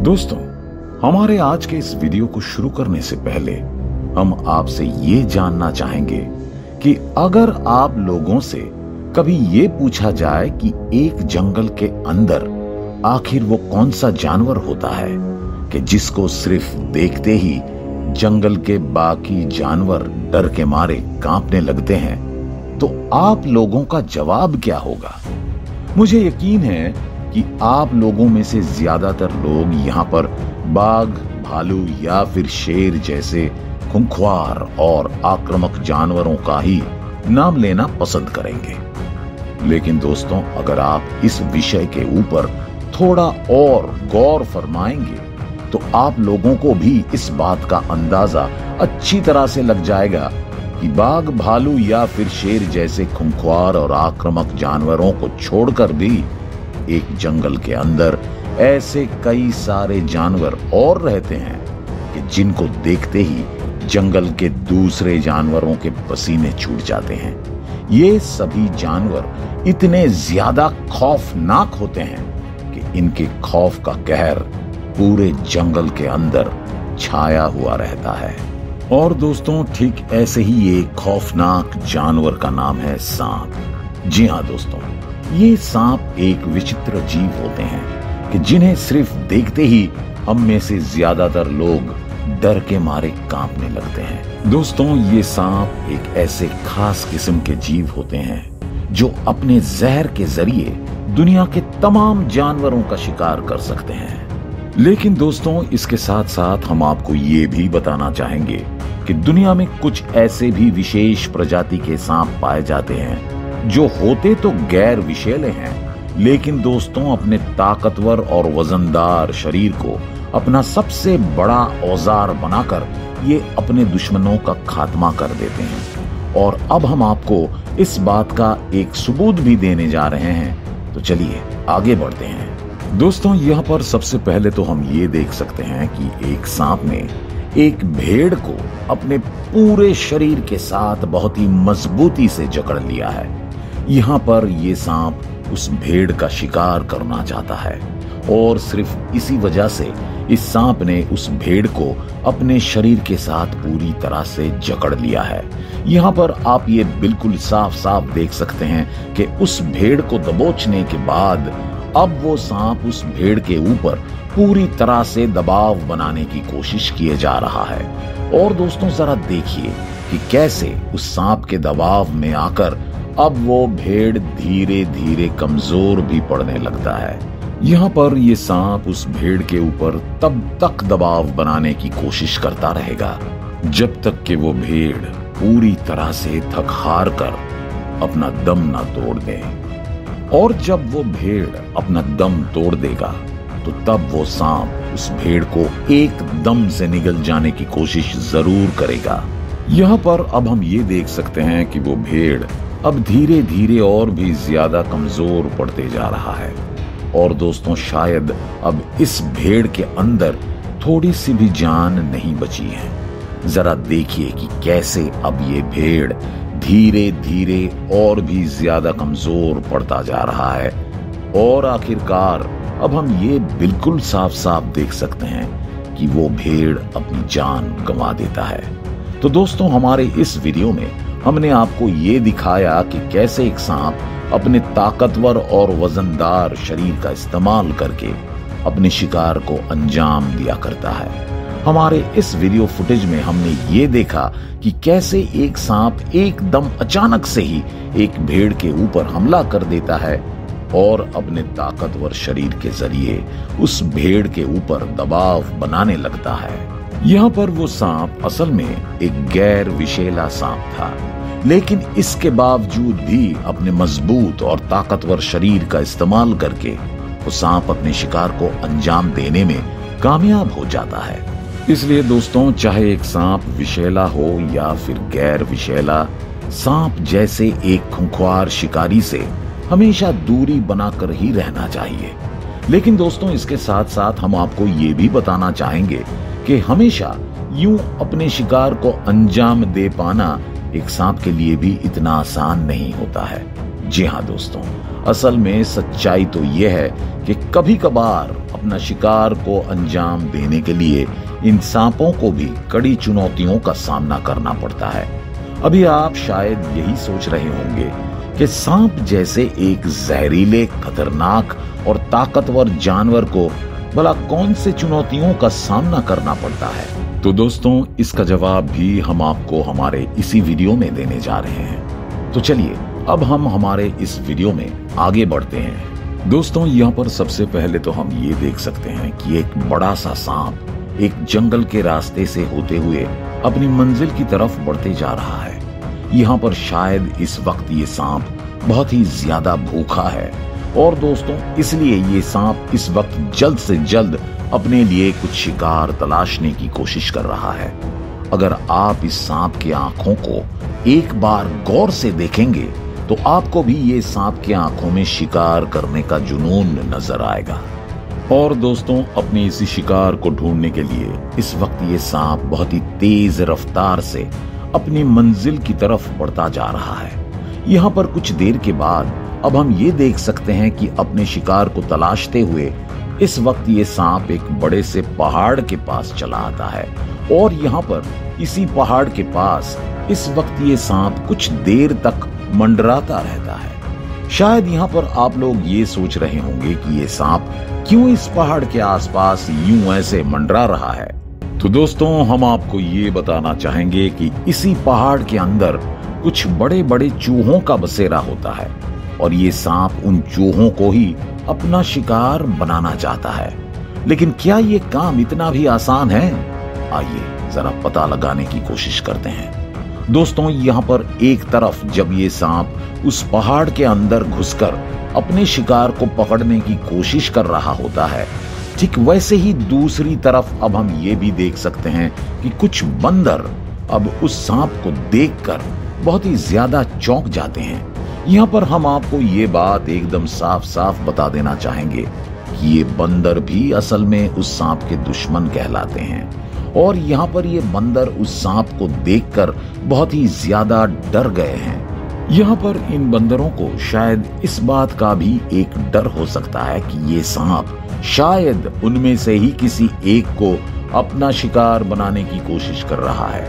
दोस्तों, हमारे आज के इस वीडियो को शुरू करने से पहले हम आपसे ये जानना चाहेंगे कि अगर आप लोगों से कभी ये पूछा जाए कि एक जंगल के अंदर आखिर वो कौन सा जानवर होता है कि जिसको सिर्फ देखते ही जंगल के बाकी जानवर डर के मारे कांपने लगते हैं, तो आप लोगों का जवाब क्या होगा? मुझे यकीन है कि आप लोगों में से ज्यादातर लोग यहाँ पर बाघ, भालू या फिर शेर जैसे खूंखार और आक्रामक जानवरों का ही नाम लेना पसंद करेंगे। लेकिन दोस्तों, अगर आप इस विषय के ऊपर थोड़ा और गौर फरमाएंगे तो आप लोगों को भी इस बात का अंदाजा अच्छी तरह से लग जाएगा कि बाघ, भालू या फिर शेर जैसे खूंखार और आक्रामक जानवरों को छोड़कर भी एक जंगल के अंदर ऐसे कई सारे जानवर और रहते हैं कि जिनको देखते ही जंगल के दूसरे जानवरों के पसीने छूट जाते हैं। ये सभी जानवर इतने ज्यादा खौफनाक होते हैं कि इनके खौफ का कहर पूरे जंगल के अंदर छाया हुआ रहता है। और दोस्तों, ठीक ऐसे ही एक खौफनाक जानवर का नाम है सांप। जी हाँ दोस्तों, ये सांप एक विचित्र जीव होते हैं कि जिन्हें सिर्फ देखते ही हम में से ज्यादातर लोग डर के मारे कांपने लगते हैं। दोस्तों, ये सांप एक ऐसे खास किस्म के जीव होते हैं जो अपने जहर के जरिए दुनिया के तमाम जानवरों का शिकार कर सकते हैं। लेकिन दोस्तों, इसके साथ साथ हम आपको ये भी बताना चाहेंगे कि दुनिया में कुछ ऐसे भी विशेष प्रजाति के सांप पाए जाते हैं जो होते तो गैर विषैले हैं, लेकिन दोस्तों अपने ताकतवर और वजनदार शरीर को अपना सबसे बड़ा औजार बनाकर ये अपने दुश्मनों का खात्मा कर देते हैं। और अब हम आपको इस बात का एक सबूत भी देने जा रहे हैं, तो चलिए आगे बढ़ते हैं। दोस्तों, यहाँ पर सबसे पहले तो हम ये देख सकते हैं कि एक सांप ने एक भेड़ को अपने पूरे शरीर के साथ बहुत ही मजबूती से जकड़ लिया है। यहाँ पर ये सांप उस भेड़ का शिकार करना चाहता है और सिर्फ इसी वजह से इस सांप ने उस भेड़ को अपने शरीर के साथ पूरी तरह से जकड़ लिया है। यहाँ पर आप ये बिल्कुल साफ साफ देख सकते हैं कि उस भेड़ को दबोचने के बाद अब वो सांप उस भेड़ के ऊपर पूरी तरह से दबाव बनाने की कोशिश किए जा रहा है। और दोस्तों, जरा देखिए कि कैसे उस सांप के दबाव में आकर अब वो भेड़ धीरे धीरे कमजोर भी पड़ने लगता है। यहाँ पर ये सांप उस भेड़ के ऊपर तब तक दबाव बनाने की कोशिश करता रहेगा जब तक कि वो भेड़ पूरी तरह से थक हार कर अपना दम ना तोड़ दे। और जब वो भेड़ अपना दम तोड़ देगा तो तब वो सांप उस भेड़ को एकदम से निगल जाने की कोशिश जरूर करेगा। यहाँ पर अब हम ये देख सकते हैं कि वो भेड़ अब धीरे धीरे और भी ज्यादा कमजोर पड़ते जा रहा है। और दोस्तों, शायद अब इस भेड़ के अंदर थोड़ी सी भी जान नहीं बची है। जरा देखिए कि कैसे अब ये भेड़ धीरे धीरे और भी ज्यादा कमजोर पड़ता जा रहा है। और आखिरकार अब हम ये बिल्कुल साफ साफ देख सकते हैं कि वो भेड़ अपनी जान गंवा देता है। तो दोस्तों, हमारे इस वीडियो में हमने आपको ये दिखाया कि कैसे एक सांप अपने ताकतवर और वजनदार शरीर का इस्तेमाल करके अपने शिकार को अंजाम दिया करता है। हमारे इस वीडियो फुटेज में हमने ये देखा कि कैसे एक सांप एकदम अचानक से ही एक भेड़ के ऊपर हमला कर देता है और अपने ताकतवर शरीर के जरिए उस भेड़ के ऊपर दबाव बनाने लगता है। यहाँ पर वो सांप असल में एक गैर विषैला सांप था, लेकिन इसके बावजूद भी अपने मजबूत और ताकतवर शरीर का इस्तेमाल करके वो सांप अपने शिकार को अंजाम देने में कामयाब हो जाता है। इसलिए दोस्तों, चाहे एक सांप विषैला हो या फिर गैर विषैला, सांप जैसे एक खूंखार शिकारी से हमेशा दूरी बनाकर ही रहना चाहिए। लेकिन दोस्तों, इसके साथ साथ हम आपको ये भी बताना चाहेंगे कि हमेशा यूं अपने शिकार को अंजाम दे पाना एक सांप के लिए भी इतना आसान नहीं होता है। जी हाँ दोस्तों, असल में सच्चाई तो यह है कि कभी कभार अपना शिकार को अंजाम देने के लिए इन सांपों को भी कड़ी चुनौतियों का सामना करना पड़ता है। अभी आप शायद यही सोच रहे होंगे कि सांप जैसे एक जहरीले, खतरनाक और ताकतवर जानवर को भला कौन से चुनौतियों का सामना करना पड़ता है। तो दोस्तों, इसका जवाब भी हम आपको हमारे इसी वीडियो में देने जा रहे हैं। तो चलिए अब हम हमारे इस वीडियो में आगे बढ़ते हैं। दोस्तों, यहाँ पर सबसे पहले तो हम ये देख सकते हैं कि एक बड़ा सा सांप एक जंगल के रास्ते से होते हुए अपनी मंजिल की तरफ बढ़ते जा रहा है। यहाँ पर शायद इस वक्त ये सांप बहुत ही ज्यादा भूखा है और दोस्तों इसलिए ये सांप इस वक्त जल्द से जल्द अपने लिए कुछ शिकार तलाशने की कोशिश कर रहा है। अगर आप इस सांप की आंखों को एक बार गौर से देखेंगे तो आपको भी ये सांप की आंखों में शिकार करने का जुनून नजर आएगा। और दोस्तों, अपने इसी शिकार को ढूंढने के लिए इस वक्त ये सांप बहुत ही तेज रफ्तार से अपनी मंजिल की तरफ बढ़ता जा रहा है। यहाँ पर कुछ देर के बाद अब हम ये देख सकते हैं कि अपने शिकार को तलाशते हुए इस वक्त ये सांप एक बड़े से पहाड़ के पास चला आता है और यहाँ पर इसी पहाड़ के पास इस वक्त ये सांप कुछ देर तक मंडराता रहता है। शायद यहाँ पर आप लोग ये सोच रहे होंगे कि ये सांप क्यों इस पहाड़ के आसपास यूं ऐसे मंडरा रहा है। तो दोस्तों, हम आपको ये बताना चाहेंगे कि इसी पहाड़ के अंदर कुछ बड़े बड़े चूहों का बसेरा होता है और ये सांप उन चूहों को ही अपना शिकार बनाना चाहता है। लेकिन क्या ये काम इतना भी आसान है? आइए जरा पता लगाने की कोशिश करते हैं। दोस्तों, यहाँ पर एक तरफ जब ये सांप उस पहाड़ के अंदर घुसकर अपने शिकार को पकड़ने की कोशिश कर रहा होता है, ठीक वैसे ही दूसरी तरफ अब हम ये भी देख सकते हैं कि कुछ बंदर अब उस सांप को देखकर बहुत ही ज्यादा चौंक जाते हैं। यहाँ पर हम आपको ये बात एकदम साफ साफ बता देना चाहेंगे कि ये बंदर भी असल में उस सांप के दुश्मन कहलाते हैं और यहाँ पर ये बंदर उस सांप को देखकर बहुत ही ज्यादा डर गए हैं। यहाँ पर इन बंदरों को शायद इस बात का भी एक डर हो सकता है कि ये सांप शायद उनमें से ही किसी एक को अपना शिकार बनाने की कोशिश कर रहा है।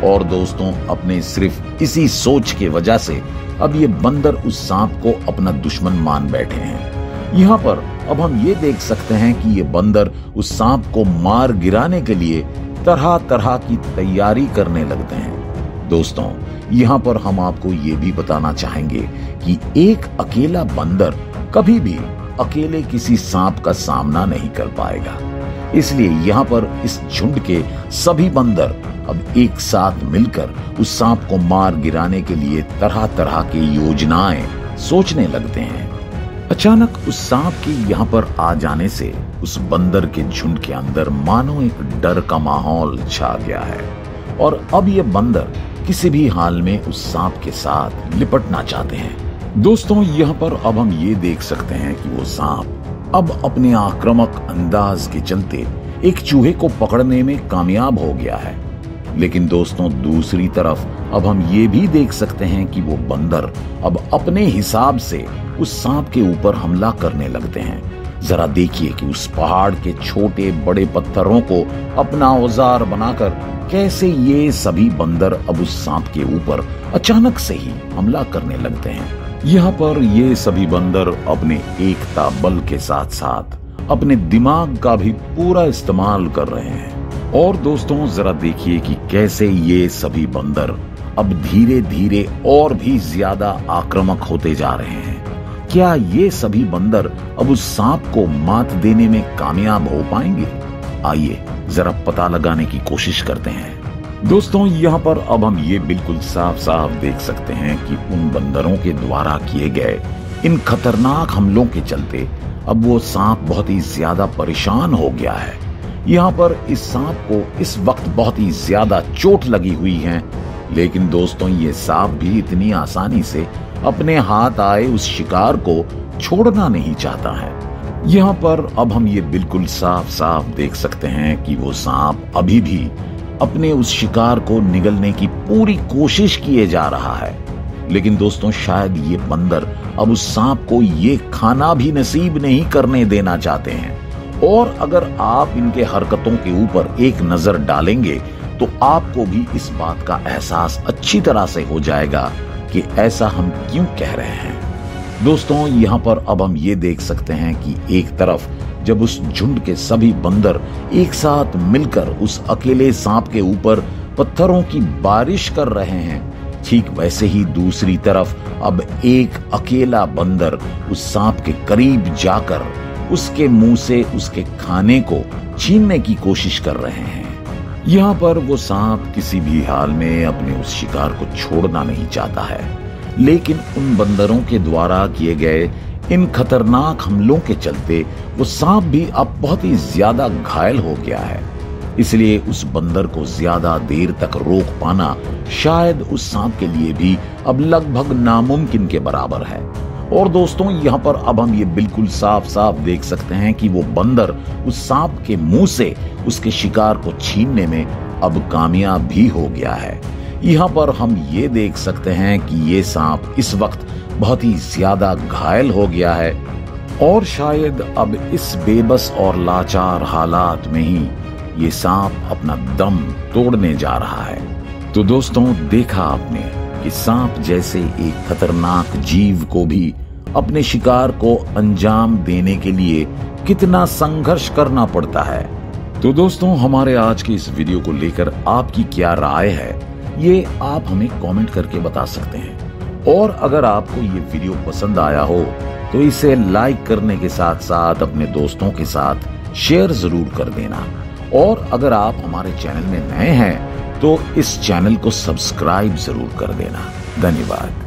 और दोस्तों, अपने सिर्फ इसी सोच के वजह से अब ये बंदर उस सांप को अपना दुश्मन मान बैठे हैं। यहाँ पर अब हम ये देख सकते हैं कि ये बंदर उस सांप को मार गिराने के लिए तरह तरह की तैयारी करने लगते हैं। दोस्तों, यहाँ पर हम आपको ये भी बताना चाहेंगे कि एक अकेला बंदर कभी भी अकेले किसी सांप का सामना नहीं कर पाएगा। इसलिए यहाँ पर इस झुंड के सभी बंदर अब एक साथ मिलकर उस सांप को मार गिराने के लिए तरह तरह की योजनाएं सोचने लगते हैं। अचानक उस सांप के यहाँ पर आ जाने से उस बंदर के झुंड के अंदर मानो एक डर का माहौल छा गया है और अब ये बंदर किसी भी हाल में उस सांप के साथ लिपटना चाहते हैं। दोस्तों, यहाँ पर अब हम ये देख सकते हैं कि वो सांप अब अपने आक्रामक अंदाज के चलते एक चूहे को पकड़ने में कामयाब हो गया है। लेकिन दोस्तों, दूसरी तरफ अब हम ये भी देख सकते हैं कि वो बंदर अब अपने हिसाब से उस सांप के ऊपर हमला करने लगते हैं। जरा देखिए कि उस पहाड़ के छोटे बड़े पत्थरों को अपना औजार बनाकर कैसे ये सभी बंदर अब उस सांप के ऊपर अचानक से ही हमला करने लगते हैं। यहाँ पर ये सभी बंदर अपने एकता बल के साथ साथ अपने दिमाग का भी पूरा इस्तेमाल कर रहे हैं। और दोस्तों, जरा देखिए कि कैसे ये सभी बंदर अब धीरे धीरे और भी ज्यादा आक्रामक होते जा रहे हैं। क्या ये सभी बंदर अब उस सांप को मात देने में कामयाब हो पाएंगे? आइए जरा पता लगाने की कोशिश करते हैं। दोस्तों, यहाँ पर अब हम ये बिल्कुल साफ साफ देख सकते हैं कि उन बंदरों के द्वारा किए गए इन खतरनाक हमलों के चलते अब वो सांप बहुत ही ज्यादा परेशान हो गया है। यहाँ पर इस सांप को इस वक्त बहुत ही ज्यादा चोट लगी हुई है, लेकिन दोस्तों ये सांप भी इतनी आसानी से अपने हाथ आए उस शिकार को छोड़ना नहीं चाहता है। यहाँ पर अब हम ये बिल्कुल साफ साफ देख सकते हैं कि वो सांप अभी भी अपने उस शिकार को निगलने की पूरी कोशिश किए जा रहा है, लेकिन दोस्तों शायद ये बंदर अब उस सांप को ये खाना भी नसीब नहीं करने देना चाहते हैं। और अगर आप इनके हरकतों के ऊपर एक नजर डालेंगे तो आपको भी इस बात का एहसास अच्छी तरह से हो जाएगा कि ऐसा हम क्यों कह रहे हैं। दोस्तों यहाँ पर अब हम ये देख सकते हैं कि एक तरफ जब उस झुंड के सभी बंदर एक साथ मिलकर उस अकेले सांप के ऊपर पत्थरों की बारिश कर रहे हैं, ठीक वैसे ही दूसरी तरफ अब एक अकेला बंदर उस सांप के करीब जाकर उसके मुंह से उसके खाने को छीनने की कोशिश कर रहे हैं। यहाँ पर वो सांप किसी भी हाल में अपने उस शिकार को छोड़ना नहीं चाहता है, लेकिन उन बंदरों के द्वारा किए गए इन खतरनाक हमलों के चलते वो सांप भी अब बहुत ही ज्यादा घायल हो गया है। इसलिए उस बंदर को ज्यादा देर तक रोक पाना शायद उस सांप के लिए भी अब लगभग नामुमकिन के बराबर है। और दोस्तों यहाँ पर अब हम ये बिल्कुल साफ साफ देख सकते हैं कि वो बंदर उस सांप के मुंह से उसके शिकार को छीनने में अब कामयाब भी हो गया है। यहाँ पर हम ये देख सकते हैं कि ये सांप इस वक्त बहुत ही ज्यादा घायल हो गया है और शायद अब इस बेबस और लाचार हालात में ही ये सांप अपना दम तोड़ने जा रहा है। तो दोस्तों देखा आपने कि सांप जैसे एक खतरनाक जीव को भी अपने शिकार को अंजाम देने के लिए कितना संघर्ष करना पड़ता है। तो दोस्तों हमारे आज की इस वीडियो को लेकर आपकी क्या राय है ये आप हमें कमेंट करके बता सकते हैं। और अगर आपको ये वीडियो पसंद आया हो तो इसे लाइक करने के साथ साथ अपने दोस्तों के साथ शेयर जरूर कर देना। और अगर आप हमारे चैनल में नए हैं तो इस चैनल को सब्सक्राइब जरूर कर देना। धन्यवाद।